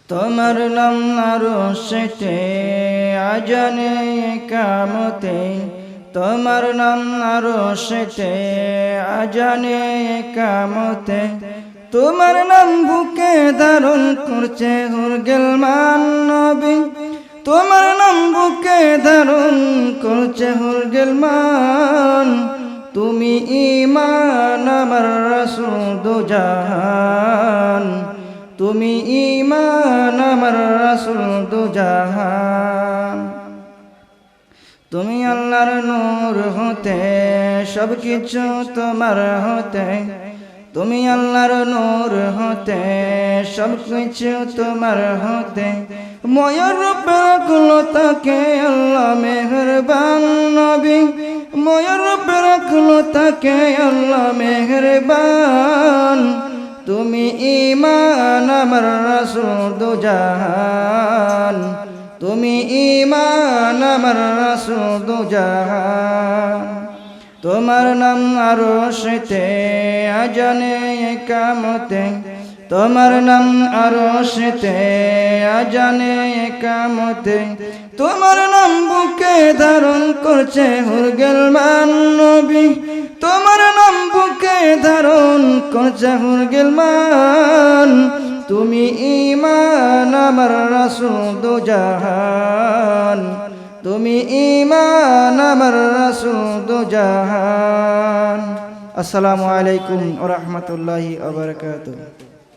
তোমার নাম আরশেতে আজানে কামতে, তোমার নাম আরশেতে আজানে কামতে, তোমার নাম বুকে ধারণ করছে হুরগিলমান নবী, তোমার নাম বুকে ধারণ করছে হুরগিলমান। তুমি ঈমান আমার রাসূল দুজাহান, তুমি ঈমান আমার রাসূল দুজাহান। তুমি আল্লাহর নূর হতে সবকিছু তোমার হতে, তুমি আল্লাহর নূর হতে সবকিছু তোমার হতে, ময়ের রূপে রাখলো তাকে আল্লাহ মেহেরবান নবী, ময়ের রূপে রাখলো তাকে আল্লাহ মেহেরবান। তুমি ঈমান আমার রাসূল দুজাহান, তুমি ঈমান আমার রাসূল দুজাহান। তোমার নাম আরশেতে আজানে কামতে, তোমার নাম আরশেতে আজানে কামতে, তোমার নাম বুকে ধারণ করছে হুরগিলমান নবী, তোমার নাম বুকে ধারণ করছে হুরগিলমান। তুমি ঈমান আমার রাসূল দুজাহান, তুমি ঈমান আমার রাসূল দুজাহান। আসসালামু আলাইকুম ওয়া রাহমাতুল্লাহি ওয়া বারাকাতুহু।